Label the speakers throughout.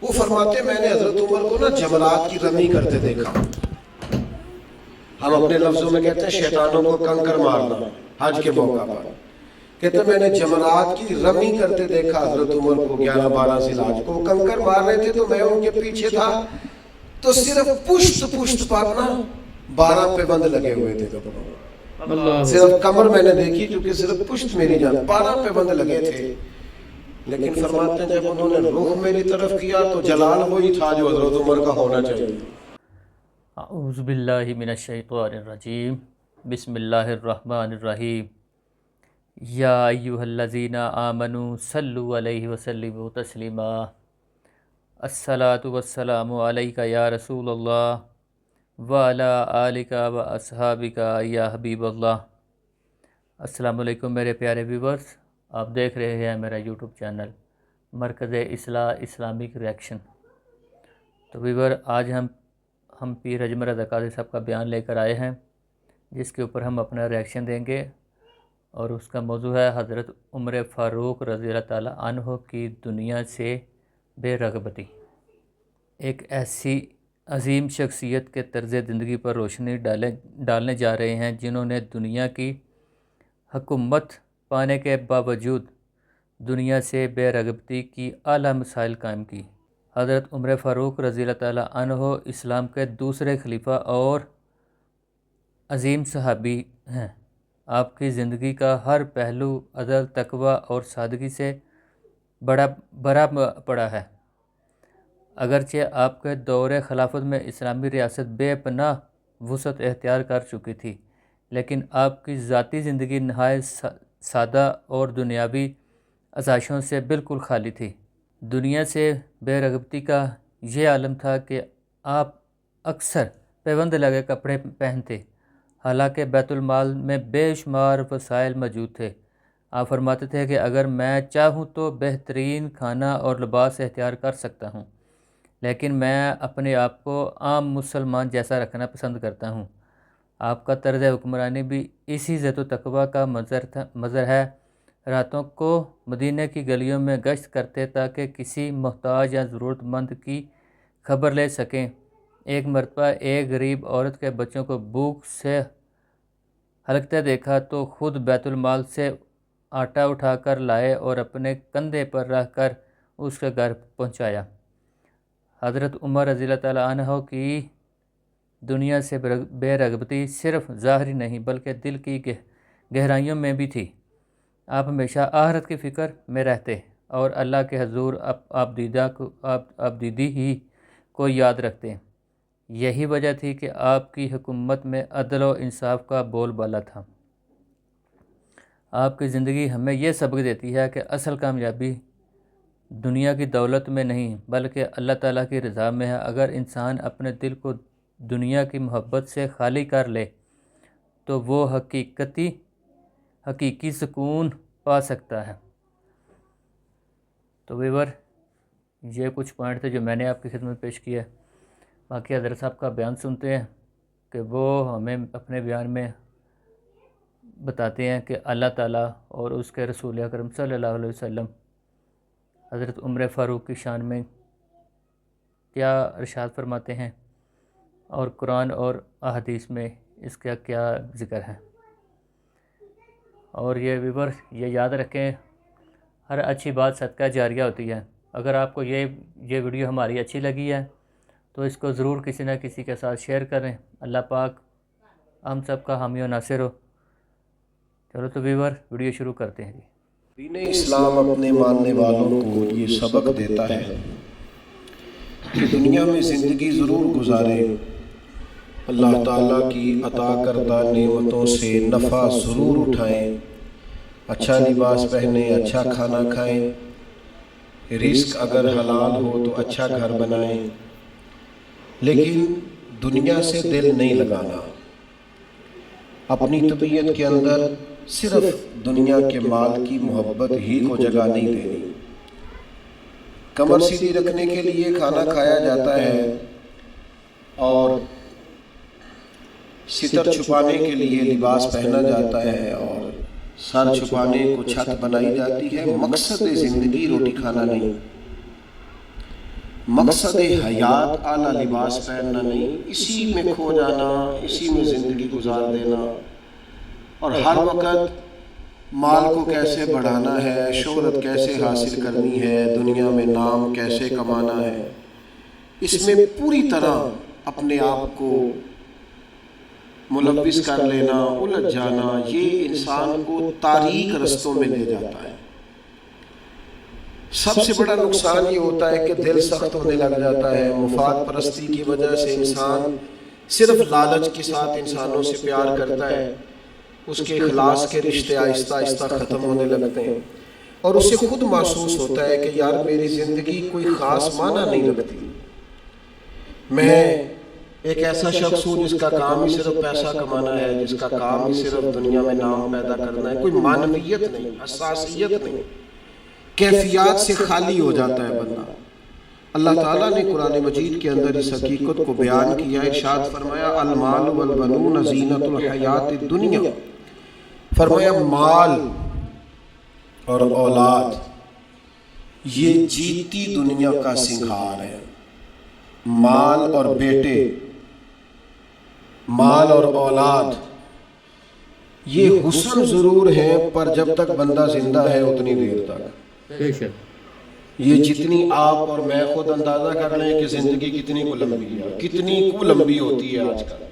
Speaker 1: وہ فرماتے میں نے حضرت عمر کو نا جمرات کی رمی کرتے دیکھا. ہم اپنے لفظوں میں کہتے ہیں شیطانوں کو کنکر مارنا حج کے موقع پر. کہتے میں نے جمرات کی رمی کرتے دیکھا حضرت عمر کو 11-12 ذی الحج کو. کنکر مار رہے تھے تو میں ان کے پیچھے تھا تو صرف پشت پر نا 12 پابند لگے ہوئے تھے کپڑوں. صرف کمر میں نے دیکھی کیونکہ صرف پشت میری جان 12 پابند لگے تھے. لیکن فرماتے ہیں جب انہوں نے رخ میری طرف کیا تو جلال وہی تھا جو حضرت عمر کا ہونا چاہیے.
Speaker 2: اعوذ باللہ من الشیطان الرجیم. بسم اللہ الرحمن الرحیم. یا ایہا الذین آمنوا صلوا علیہ وسلموا تسلیما. الصلاۃ والسلام علیک یا رسول اللہ وعلی آلک و اصحابک یا حبیب اللہ. السلام علیکم میرے پیارے ویورز، آپ دیکھ رہے ہیں میرا یوٹیوب چینل مرکز اصلاح اسلامک ریئیکشن. تو ویور، آج ہم پیر اجمل رضا قادری صاحب کا بیان لے کر آئے ہیں جس کے اوپر ہم اپنا ریئیکشن دیں گے، اور اس کا موضوع ہے حضرت عمر فاروق رضی اللہ تعالیٰ عنہ کی دنیا سے بے رغبتی. ایک ایسی عظیم شخصیت کے طرز زندگی پر روشنی ڈالنے جا رہے ہیں جنہوں نے دنیا کی حکومت پانے کے باوجود دنیا سے بے رغبتی کی اعلیٰ مثال قائم کی. حضرت عمر فاروق رضی اللہ تعالیٰ عنہ اسلام کے دوسرے خلیفہ اور عظیم صحابی ہیں. آپ کی زندگی کا ہر پہلو عدل، تقوی اور سادگی سے بھرا پڑا ہے. اگرچہ آپ کے دور خلافت میں اسلامی ریاست بے پناہ وسعت اختیار کر چکی تھی، لیکن آپ کی ذاتی زندگی نہایت سادہ اور دنیاوی آسائشوں سے بالکل خالی تھی. دنیا سے بے رغبتی کا یہ عالم تھا کہ آپ اکثر پیوند لگے کپڑے پہنتے، حالانکہ بیت المال میں بے شمار وسائل موجود تھے. آپ فرماتے تھے کہ اگر میں چاہوں تو بہترین کھانا اور لباس اختیار کر سکتا ہوں، لیکن میں اپنے آپ کو عام مسلمان جیسا رکھنا پسند کرتا ہوں. آپ کا طرز حکمرانی بھی اسی عزت و تقوی کا مظہر ہے. راتوں کو مدینہ کی گلیوں میں گشت کرتے تاکہ کسی محتاج یا ضرورت مند کی خبر لے سکیں. ایک مرتبہ ایک غریب عورت کے بچوں کو بھوک سے ہلکتے دیکھا تو خود بیت المال سے آٹا اٹھا کر لائے اور اپنے کندھے پر رکھ کر اس کے گھر پہنچایا. حضرت عمر رضی اللہ تعالیٰ عنہ کی دنیا سے بے رغبتی صرف ظاہری نہیں بلکہ دل کی گہرائیوں میں بھی تھی. آپ ہمیشہ آخرت کی فکر میں رہتے اور اللہ کے حضور آبدیدی ہی کو یاد رکھتے. یہی وجہ تھی کہ آپ کی حکومت میں عدل و انصاف کا بول بالا تھا. آپ کی زندگی ہمیں یہ سبق دیتی ہے کہ اصل کامیابی دنیا کی دولت میں نہیں بلکہ اللہ تعالیٰ کی رضا میں ہے. اگر انسان اپنے دل کو دنیا کی محبت سے خالی کر لے تو وہ حقیقی سکون پا سکتا ہے. تو ویور، یہ کچھ پوائنٹ تھے جو میں نے آپ کی خدمت پیش کیا. باقی حضرت صاحب کا بیان سنتے ہیں کہ وہ ہمیں اپنے بیان میں بتاتے ہیں کہ اللہ تعالیٰ اور اس کے رسول اکرم صلی اللہ علیہ وسلم حضرت عمر فاروق کی شان میں کیا ارشاد فرماتے ہیں اور قرآن اور احادیث میں اس کا کیا ذکر ہے. اور یہ ویور، یہ یاد رکھیں، ہر اچھی بات صدقہ جاریہ ہوتی ہے. اگر آپ کو یہ ویڈیو ہماری اچھی لگی ہے تو اس کو ضرور کسی نہ کسی کے ساتھ شیئر کریں. اللہ پاک ہم سب کا حامی و ناصر ہو. چلو تو ویور، ویڈیو شروع کرتے ہیں.
Speaker 1: دین اسلام اپنے ماننے والوں کو یہ سبق دیتا ہے کہ دنیا میں زندگی ضرور گزاریں، اللہ تعالیٰ کی عطا کردہ نعمتوں سے نفع ضرور اٹھائیں، اچھا لباس پہنیں، اچھا کھانا کھائیں، رزق اگر حلال ہو تو اچھا گھر بنائیں، لیکن دنیا سے دل نہیں لگانا. اپنی طبیعت کے اندر صرف دنیا کے مال کی محبت ہی کو جگہ نہیں دینی. کمر سیدھی رکھنے کے لیے کھانا کھایا جاتا ہے اور ستر چھپانے کے لیے لباس پہنا جاتا ہے اور سر چھپانے کو چھت بنائی جاتی ہے. مقصد زندگی روٹی کھانا نہیں. مقصد حیات اعلیٰ لباس پہننا نہیں، اسی میں کھو جانا، اسی میں زندگی گزار دینا، اور ہر وقت مال کو کیسے بڑھانا ہے، شہرت کیسے حاصل کرنی ہے، دنیا میں نام کیسے کمانا ہے، اس میں پوری طرح اپنے آپ کو ملوث کر لینا، الجھ جانا، یہ انسان کو تاریک رستوں میں لے جاتا ہے۔ سب سے بڑا نقصان یہ ہوتا ہے کہ دل سخت ہونے لگ جاتا ہے، مفاد پرستی کی وجہ سے انسان صرف لالچ کے ساتھ انسانوں سے پیار کرتا ہے، اس کے اخلاص کے رشتے آہستہ آہستہ ختم ہونے لگتے ہیں، اور اسے خود محسوس ہوتا ہے کہ یار میری زندگی کوئی خاص معنی نہیں رکھتی، میں ایک ایسا شخص ہوں جس کا کام ہی صرف پیسہ کمانا ہے، جس کا کام ہی صرف دنیا میں نام پیدا کرنا ہے، کوئی معنویت نہیں، حساسیت نہیں، کیفیات سے خالی ہو جاتا ہے بندہ۔ اللہ تعالیٰ نے قرآن مجید کے اندر اس حقیقت کو بیان کیا، ارشاد فرمایا المال والبنون زینت الحیات الدنیا، فرمایا مال اور اولاد یہ جیتی دنیا کا سنگھار ہے۔ مال اور بیٹے، مال اور اولاد یہ حسن ضرور ہیں، پر جب تک بندہ زندہ ہے اتنی دیر تک، یہ جتنی آپ اور میں خود اندازہ کر لیں کہ زندگی کتنی کو لمبی ہے، کتنی کو لمبی ہوتی ہے آج کل،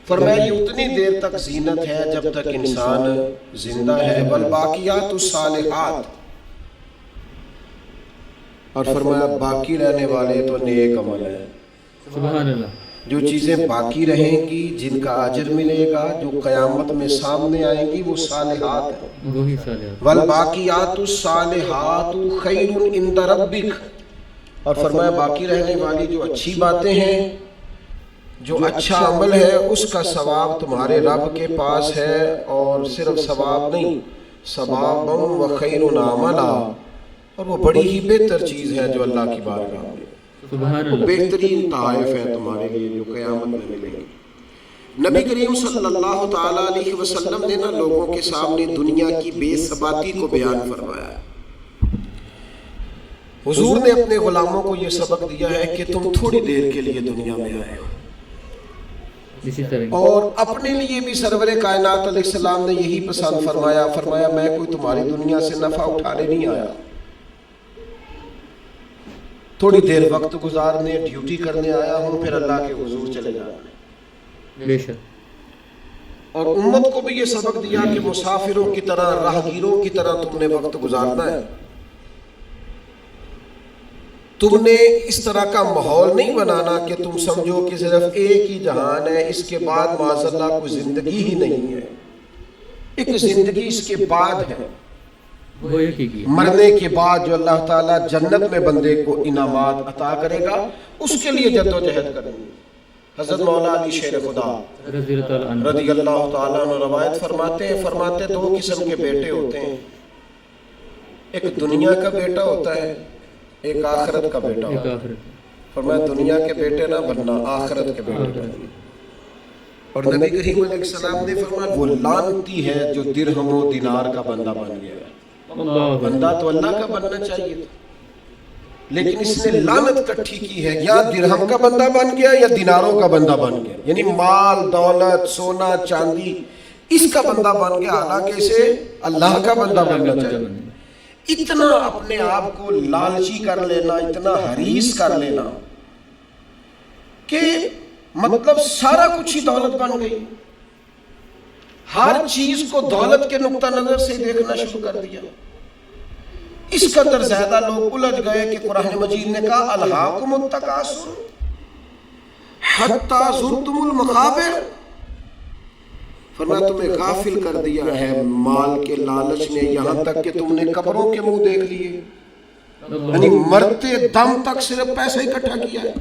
Speaker 1: فرمایا یہ اتنی دیر تک زینت ہے جب تک انسان زندہ ہے، والباقیات الصالحات، اور فرمایا باقی رہنے والے تو نیک عمل ہیں۔
Speaker 2: سبحان اللہ۔
Speaker 1: جو چیزیں باقی رہیں گی، جن کا اجر ملے گا، جو قیامت میں سامنے آئیں گی، وہ صالحات ہیں۔
Speaker 2: وہی صالحات۔
Speaker 1: والباقیات الصالحات خیر عند ربک، اور فرمایا باقی رہنے والی جو اچھی باتیں ہیں، جو اچھا عمل ہے، اس کا ثواب تمہارے رب کے پاس ہے، اور صرف ثواب نہیں، ثواب و خیر عملا، اور وہ بڑی ہی بہتر چیز ہے جو اللہ کی بارگاہ میں،
Speaker 2: سبحان
Speaker 1: وہ
Speaker 2: اللہ۔
Speaker 1: بہترین تحائف ہے تمہارے لیے جو قیامت میں ملے گی۔ نبی کریم صلی اللہ تعالیٰ علیہ وسلم نے نا لوگوں کے سامنے دنیا کی بے ثباتی کو بیان فرمایا ہے۔ حضور نے اپنے غلاموں کو یہ سبق دیا ہے کہ تم تھوڑی دیر کے لیے دنیا میں آئے ہو،
Speaker 2: اسی طرح
Speaker 1: اور اپنے لیے بھی سرور کائنات علیہ السلام نے یہی پسند فرمایا، فرمایا میں کوئی تمہاری دنیا سے نفع اٹھانے نہیں آیا، تھوڑی دیر وقت گزارنے، ڈیوٹی کرنے آیا ہوں، پھر اللہ کے حضور چلے جانا۔
Speaker 2: بے شک۔
Speaker 1: اور امت کو بھی یہ سبق دیا کہ مسافروں کی طرح، راہگیروں کی طرح تم نے وقت گزارنا ہے، تم نے اس طرح کا ماحول نہیں بنانا کہ تم سمجھو کہ صرف ایک ہی جہان ہے، اس کے بعد معاذ اللہ کوئی زندگی ہی نہیں ہے۔ ایک زندگی اس کے بعد ہے،
Speaker 2: وہ ایک ہی کی
Speaker 1: مرنے کے بعد جو اللہ تعالیٰ جنت میں بندے کو انعامات عطا کرے گا، اس کے لیے جد و جہد کریں گے۔ حضرت مولا علی شیر خدا رضی اللہ تعالیٰ عنہ روایت فرماتے ہیں، فرماتے دو قسم کے بیٹے ہوتے ہیں، ایک دنیا کا بیٹا ہوتا ہے، ایک آخرت کا بیٹا ہوتا ہے۔ فرمایا دنیا کے بیٹے نہ بننا، آخرت کے بیٹے بننا۔ اور نبی کریم علیہ السلام نے فرمایا وہ لعنتی ہے جو درہم و دینار کا بندہ بن گیا ہے۔ بندہ تو اللہ کا بننا چاہیے تھا، لیکن اس نے لعنت کٹھی کی ہے، یا درہم کا بندہ بن گیا یا دیناروں کا بندہ بن گیا، یعنی مال دولت سونا چاندی اس کا بندہ بن گیا، حالانکہ اسے اللہ کا بندہ بننا چاہیے۔ اتنا اپنے آپ کو لالچی کر لینا، اتنا حریص کر لینا کہ مطلب سارا کچھ ہی دولت بن گئی، ہر چیز کو دولت کے نقطہ نظر سے دیکھنا شروع کر دیا۔ اس قدر زیادہ لوگ الجھ گئے کہ قرآن مجید نے کہا الہاکم التکاثر حتی زرتم المقابر، فرمایا تمہیں غافل کر دیا ہے مال کے لالچ نے، یہاں تک کہ تم نے قبروں کے منہ دیکھ لیے، یعنی مرتے دم تک صرف پیسہ اکٹھا کیا ہے،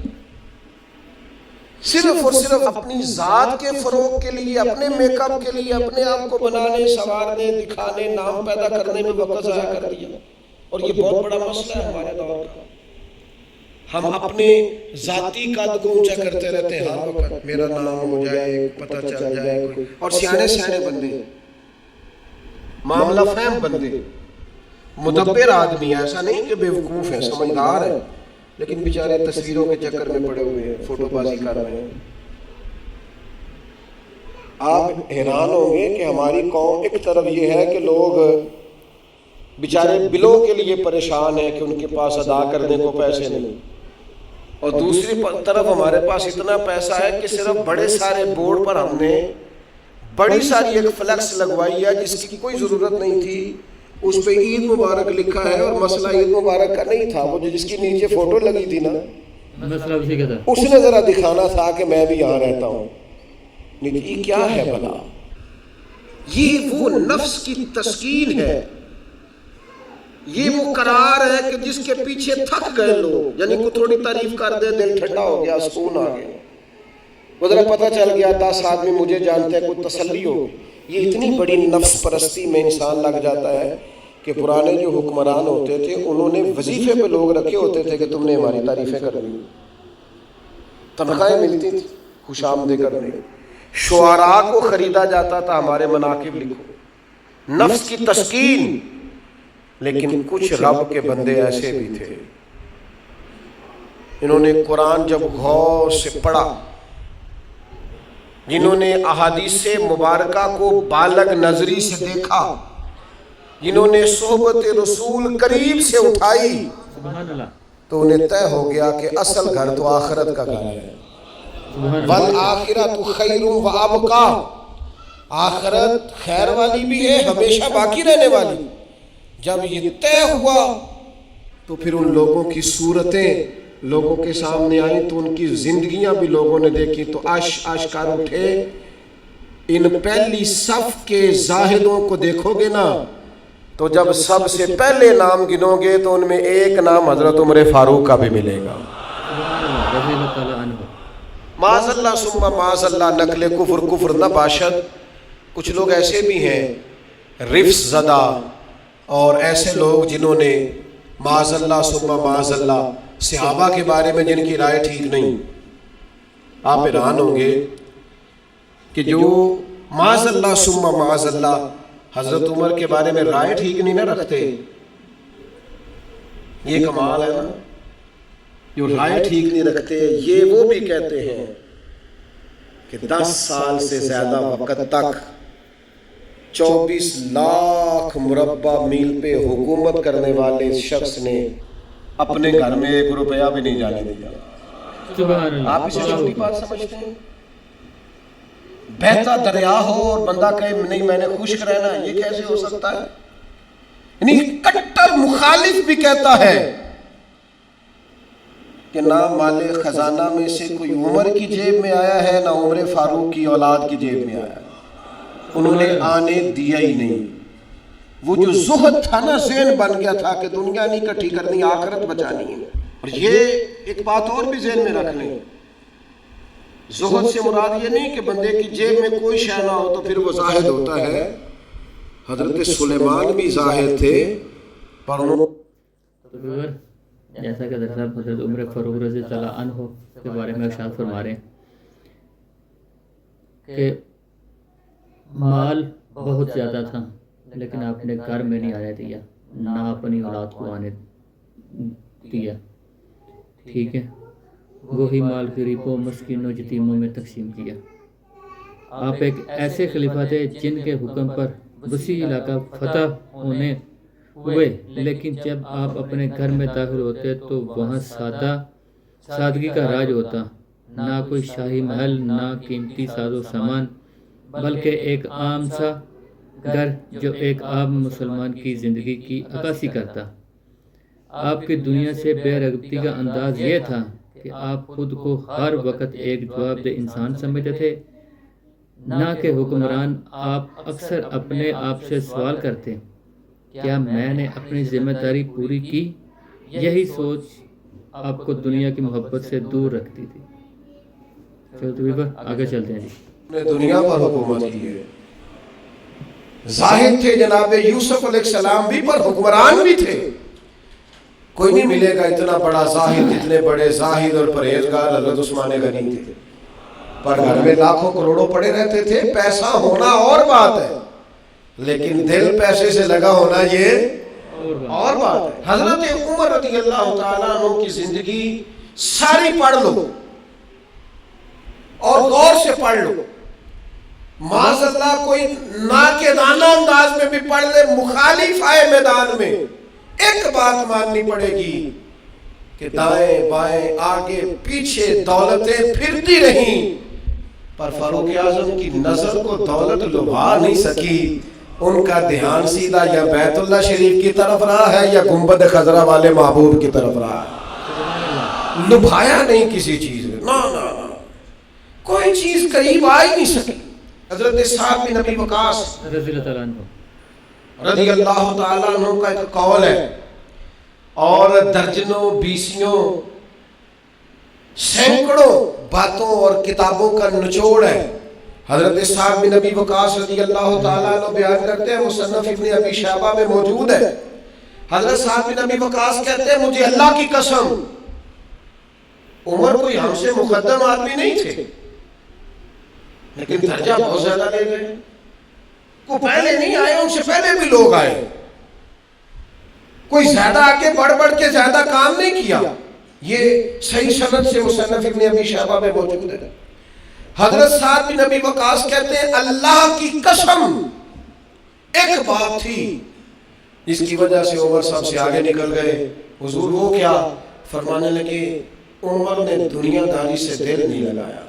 Speaker 1: صرف اور صرف اپنی ذات کے فروغ کے لیے، اپنے میک اپ کے لیے، اپنے آپ کو بنانے سنوارنے دکھانے نام پیدا کرنے میں وقت ضائع کر دیا۔ اور یہ بہت بڑا مسئلہ ہے ہمارے دور کا، ہم اپنے ذاتی قد کو اونچا کرتے رہتے ہیں، ہر وقت میرا نام ہو جائے، پتہ چل جائے کوئی، اور سیانے سیانے بندے، معاملہ فہم بندے، مدبر آدمی، ایسا نہیں کہ بیوقوف ہے، سمجھدار ہے، لیکن بیچارے تصویروں کے چکر میں پڑے ہوئے ہیں، فوٹو بازی کر رہے ہیں۔ آپ حیران ہوں گے کہ ہماری قوم ایک طرف یہ ہے کہ لوگ بیچارے بلوں کے لیے پریشان ہیں کہ ان کے پاس ادا کرنے کو پیسے نہیں، اور دوسری طرف ہمارے پاس اتنا پیسہ ہے کہ صرف بڑے سارے بورڈ پر ہم نے بڑی ساری ایک فلیکس لگوائی ہے جس کی کوئی ضرورت نہیں تھی، اس پہ عید مبارک لکھا ہے اور مسئلہ عید مبارک کا نہیں تھا، وہ جس کی نیچے فوٹو لگی تھی نا
Speaker 2: مسئلہ اسی کا تھا،
Speaker 1: اس نے ذرا دکھانا تھا کہ میں بھی یہاں رہتا ہوں۔ نہیں، یہ کیا ہے بھلا؟ یہ وہ نفس کی تسکین ہے، یہ وہ قرار ہے کہ جس کے پیچھے تھک گئے لوگ، یعنی کو تھوڑی تعریف کر دے دل ٹھنڈا ہو گیا، سکون آ گیا، وہ ذرا پتہ چل گیا 10 آدمی مجھے جانتے ہیں، کوئی تسلی ہو۔ یہ اتنی بڑی نفس پرستی میں انسان لگ جاتا ہے کہ پرانے جو حکمران ہوتے تھے انہوں نے وظیفے پہ لوگ رکھے ہوتے تھے کہ تم نے ہماری تعریفیں کرنی، تنخواہیں ملتی تھی خوش آمدید کرنے، شعراء کو خریدا جاتا تھا ہمارے مناقب لکھو، نفس کی تسکین۔ لیکن کچھ رب کے بندے ایسے بھی تھے، انہوں نے قرآن جب غور سے پڑھا، جنہوں نے احادیث مبارکہ کو بالغ نظری سے دیکھا، جنہوں نے صحبت رسول قریب سے اٹھائی، تو انہیں طے ہو گیا کہ اصل گھر تو آخرت کا گھر ہے۔ وَالْآخِرَةُ خَيْرٌ وَأَبْقَىٰ، آخرت خیر والی بھی ہے، ہمیشہ باقی رہنے والی۔ جب یہ طے ہوا تو پھر ان لوگوں کی صورتیں لوگوں کے سامنے آئیں، تو ان کی زندگیاں بھی لوگوں نے دیکھی، تو آشکار اٹھے۔ ان پہلی صف کے زاہدوں کو دیکھو گے نا، تو جب سب سے پہلے نام گنو گے تو ان میں ایک نام حضرت عمر فاروق کا بھی ملے گا۔ معاذ اللہ ثم معاذ اللہ، نقل کفر نہ باشد۔ کچھ لوگ ایسے بھی ہیں رفس زدہ، اور ایسے لوگ جنہوں نے معاذ اللہ ثم معاذ اللہ صحابہ کے بارے میں جن کی رائے ٹھیک نہیں۔ آپ حیران ہوں گے کہ جو معاذ اللہ ثم معاذ اللہ حضرت عمر کے بارے میں رائے ٹھیک نہیں نہ رکھتے، یہ کمال ہے نا، جو رائے ٹھیک نہیں رکھتے، یہ وہ بھی کہتے ہیں کہ 10 سال سے زیادہ وقت تک 24 لاکھ مربع میل پہ حکومت کرنے والے شخص نے اپنے گھر میں 1 روپیہ بھی نہیں جانے دیا۔ آپ اسے چھوٹی بات سمجھتے ہیں؟ بہتا دریا ہو اور بندہ کہے نہیں میں نے خشک رہنا، یہ کیسے ہو سکتا ہے؟ یعنی کٹر مخالف بھی کہتا ہے کہ نہ مال خزانہ میں سے کوئی عمر کی جیب میں آیا ہے، نہ عمر فاروق کی اولاد کی جیب میں آیا ہے، انہوں نے آنے دیا ہی نہیں۔ وہ جو زہد تھا نا، ذہن بن گیا تھا کہ دنیا نہیں کٹھی کرنی، آخرت بچانی ہے۔ اور یہ ایک بات اور بھی ذہن میں رکھ لیں، زہد سے مراد یہ نہیں کہ بندے کی جیب میں کوئی شے نہ ہو تو پھر وہ زاہد ہوتا ہے۔ حضرت سلیمان بھی زاہد تھے، پر انہوں
Speaker 2: جیسا کہ حضرت عمر فاروق رضی اللہ عنہ کے بارے میں ارشاد فرما رہے ہیں کہ مال بہت زیادہ تھا لیکن آپ نے گھر میں نہیں آنے دیا، نہ اپنی اولاد کو آنے دیا، ٹھیک ہے، وہی مال غریبوں، مسکینوں، یتیموں میں تقسیم کیا۔ آپ ایک ایسے خلیفہ تھے جن کے حکم پر وسیع علاقہ فتح ہونے ہوئے، لیکن جب آپ اپنے گھر میں داخل ہوتے تو وہاں سادگی کا راج ہوتا، نہ کوئی شاہی محل، نہ قیمتی ساز و سامان، بلکہ ایک عام سا گھر جو ایک عام مسلمان کی زندگی کی عکاسی کرتا۔ آپ کی دنیا سے بے رغبتی کا انداز یہ تھا کہ آپ خود کو ہر وقت ایک جواب دہ انسان سمجھتے تھے، نہ کہ حکمران۔ آپ اکثر اپنے آپ سے سوال کرتے، کیا میں نے اپنی ذمہ داری پوری کی؟ یہی سوچ آپ کو دنیا کی محبت سے دور رکھتی تھی۔ چلو آگے چلتے ہیں جی۔
Speaker 1: دنیا پر حکومت کی ہے، زاہد تھے جناب یوسف علیہ السلام بھی، پر حکمران بھی تھے۔ کوئی نہیں ملے گا اتنا بڑا زاہد، اتنے بڑے زاہد اور پرہیزگار حضرت عثمان غنی تھے، پر گھر میں لاکھوں کروڑوں پڑے رہتے تھے۔ پیسہ ہونا اور بات ہے، لیکن دل پیسے سے لگا ہونا یہ اور بات ہے. حضرت عمر رضی اللہ تعالیٰ عنہ کی زندگی ساری پڑھ لو اور غور سے پڑھ لو. معاذ اللہ کوئی ناقدانہ انداز میں بھی پڑھ لے، مخالف آئے میدان میں، ایک بات ماننی پڑے گی کہ دائیں بائیں آگے پیچھے دولتیں پھرتی رہیں، پر فاروق اعظم کی نظر کو دولت لبھا نہیں سکی. ان کا دھیان سیدھا یا بیت اللہ شریف کی طرف رہا ہے یا گنبد خضرا والے محبوب کی طرف رہا ہے. لبھایا نہیں کسی چیز میں، نا نا نا، کوئی چیز قریب آ ہی نہیں سکی. حضرت سعد بن ابی وقاص رضی اللہ تعالیٰ عنہ کا ایک قول ہے، اور درجنوں بیسیوں سینکڑوں باتوں اور کتابوں کا نچوڑ ہے. حضرت سعد بن ابی وقاص رضی اللہ تعالیٰ عنہ بیان کرتے ہیں، مصنف ابن ابی شیبہ میں موجود ہے. حضرت سعد بن ابی وقاص کہتے ہیں مجھے اللہ کی قسم عمر کوئی ہم سے مقدم آدمی نہیں تھے، لیکن درجہ بہت زیادہ لے گئے. کو پہلے نہیں آئے، ان سے پہلے بھی لوگ آئے. کوئی زیادہ آگے بڑھ کے زیادہ کام نہیں کیا. یہ صحیح سند سے مصنف ابن ابی شیبہ میں موجود ہے. حضرت سعد بن ابی وقاص کہتے ہیں اللہ کی قسم ایک بات تھی جس کی وجہ سے عمر صاحب سے آگے نکل گئے. حضور وہ کیا؟ فرمانے لگے عمر نے دنیا داری سے دل نہیں لگایا،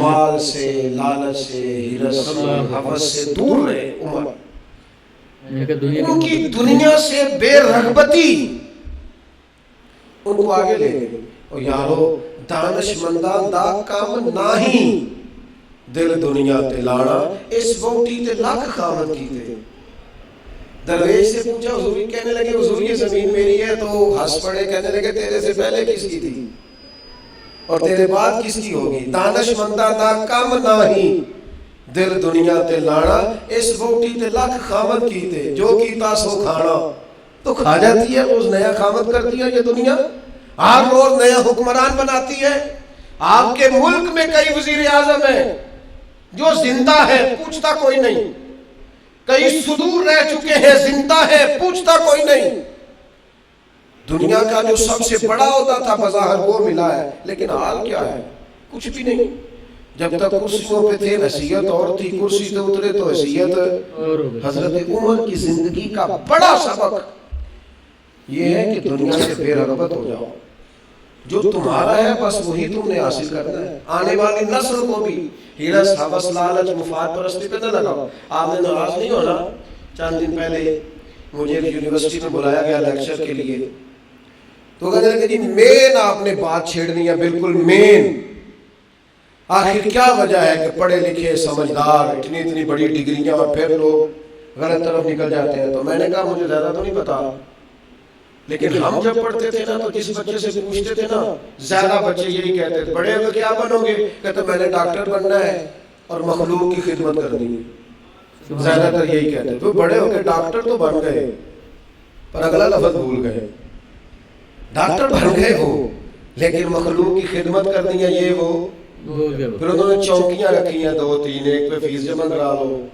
Speaker 1: مال سے، لالچ سے، ہرس سے، حوث سے دور رہے. عمر ان کی دنیا سے بے رغبتی ان کو آگے لے گئے. اور یارو دانش مندان دا کام ناہی دل دنیا تے لانا، اس وقتی تے لاکھ خامت کی تے. درویش سے پوچھا، حضور کہنے لگے حضور یہ زمین میری ہے، تو ہنس پڑے، کہنے لگے تیرے سے پہلے کس کی تھی اور تیرے بعد کس کی ہوگی؟ دانش مندہ دا کام ناہی دل دنیا تے لانا، اس وقتی تے لاکھ خامت کی تے. جو کیتا سو کھانا، تو کھا جاتی ہے، روز نیا خامت کرتی ہے یہ دنیا، ہر روز نیا حکمران بناتی ہے. آپ کے ملک میں کئی وزیر اعظم ہیں جو زندہ ہے، پوچھتا کوئی نہیں. کئی صدور رہ چکے ہیں، زندہ ہے، پوچھتا کوئی نہیں. دنیا کا جو سب سے بڑا ہوتا تھا بظاہر وہ ملا ہے، لیکن حال کیا ہے؟ کچھ بھی نہیں. جب تک کرسیوں پہ تھے حیثیت اور تھی، کرسی سے اترے تو حیثیت. حضرت عمر کی زندگی کا بڑا سبق یہ ہے کہ دنیا سے بے رغبت ہو جاؤ. جو تمہارا ہے بس وہی تم نے حاصل کرنا ہے. آنے والی نسل کو بھی ہرس، حوث، لالچ، مفاد پرستی پہ نہ لگاؤ. آپ نے ناراض نہیں ہونا. چند دن پہلے مجھے یونیورسٹی میں بلایا گیا لیکچر کے لیے، تو کہتے ہیں کہ جی مین آپ نے بات چھیڑنی ہے، بالکل مین. آخر کیا وجہ ہے کہ پڑھے لکھے سمجھدار اتنی بڑی ڈگریاں اور پھر لوگ غلط طرف نکل جاتے ہیں؟ تو میں نے کہا مجھے زیادہ تو نہیں پتا، لیکن ہم جب پڑھتے تھے نا تو جس بچے سے پوچھتے تھے نا، زیادہ بچے یہی کہتے تھے بڑے ہوئے کیا بنو گے؟ کہتے میں نے ڈاکٹر بننا ہے اور مخلوق کی خدمت کرنی ہے. زیادہ تر یہی کہتے تھے. تو بڑے ہو کے ڈاکٹر تو بن گئے پر اگلا لفظ بھول گئے. ڈاکٹر بن گئے ہو لیکن مخلوق کی خدمت کرنی ہے یہ وہ. پھر انہوں نے چوکیاں رکھی ہیں 2-3، ایک پہ فیس جمع کرا لو،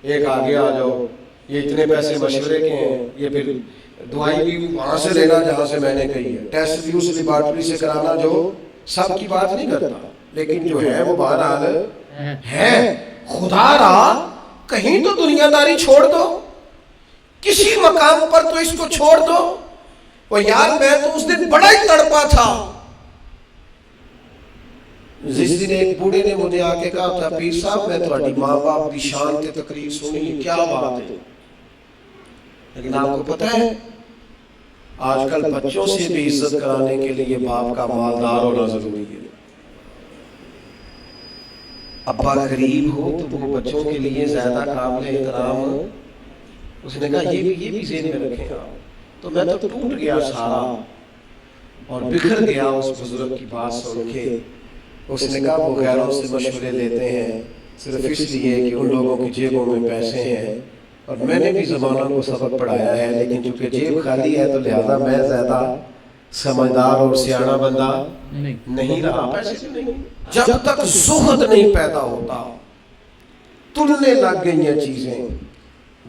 Speaker 1: ایک آگے آ جاؤ، یہ اتنے پیسے مشورے کے ہیں، یہ پھر دعائی بھی وہاں سے لینا جہاں سے میں نے کہی ہے، ٹیسٹ بھی اس لیبارٹری سے کرانا. جو سب کی بات نہیں کرتا لیکن جو ہے وہ بہرحال ہے. خدا را کہیں تو دنیا داری چھوڑ دو، کسی مقام پر تو اس کو چھوڑ دو. اور یار میں تو اس دن بڑا ہی تڑپا تھا جس دن ایک بوڑھے نے مجھے آ کے کہا تھا پیر صاحب میں تھوڑی ماں باپ کی شان تے تقریر سنی، کیا بات ہے. لیکن آپ کو پتہ ہے آج کل بچوں سے بھی عزت کرانے کے لیے باپ کا مالدار ہونا ضروری ہے. ابا قریب ہو تو وہ بچوں کے لیے زیادہ قابل احترام ہو. اس نے کہا یہ بھی ذہن میں رکھیں آپ. تو میں تو ٹوٹ گیا سارا اور بکھر گیا اس بزرگ کی بات سن کے. اس نے کہا وہ غیروں سے مشورے لیتے ہیں صرف اس لیے کہ ان لوگوں کی جیبوں میں پیسے ہیں، اور میں نے بھی زمانہ کو سبق پڑھایا ہے، لیکن چونکہ جیب خالی ہے تو لہذا میں زیادہ سمجھدار اور سیاںا بندہ نہیں رہا. پیسے نہیں. جب تک زہد نہیں پیدا ہوتا تلنے لگ گئی ہیں چیزیں.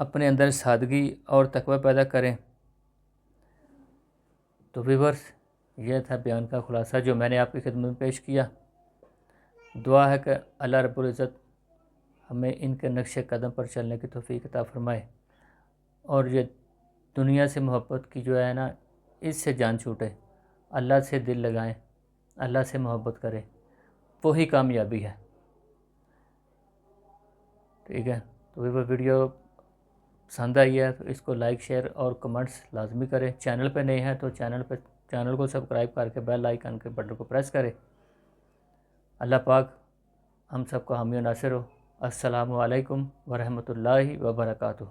Speaker 2: اپنے اندر سادگی اور تقوی پیدا کریں۔ تو ویورز، یہ تھا بیان کا خلاصہ جو میں نے آپ کی خدمت میں پیش کیا۔ دعا ہے کہ اللہ رب العزت ہمیں ان کے نقش قدم پر چلنے کی توفیق عطا فرمائے، اور یہ دنیا سے محبت کی جو ہے نا، اس سے جان چھوٹے، اللہ سے دل لگائیں، اللہ سے محبت کریں، وہی کامیابی ہے۔ ٹھیک ہے، تو ویڈیو پسند آئی ہے تو اس کو لائک، شیئر اور کمنٹس لازمی کریں۔ چینل پہ نئے ہیں تو چینل کو سبسکرائب کر کے بیل آئیکن کے بٹن کو پریس کریں۔ اللہ پاک ہم سب کو حامی و ناصر ہو۔ السلام علیکم ورحمۃ اللہ وبرکاتہ۔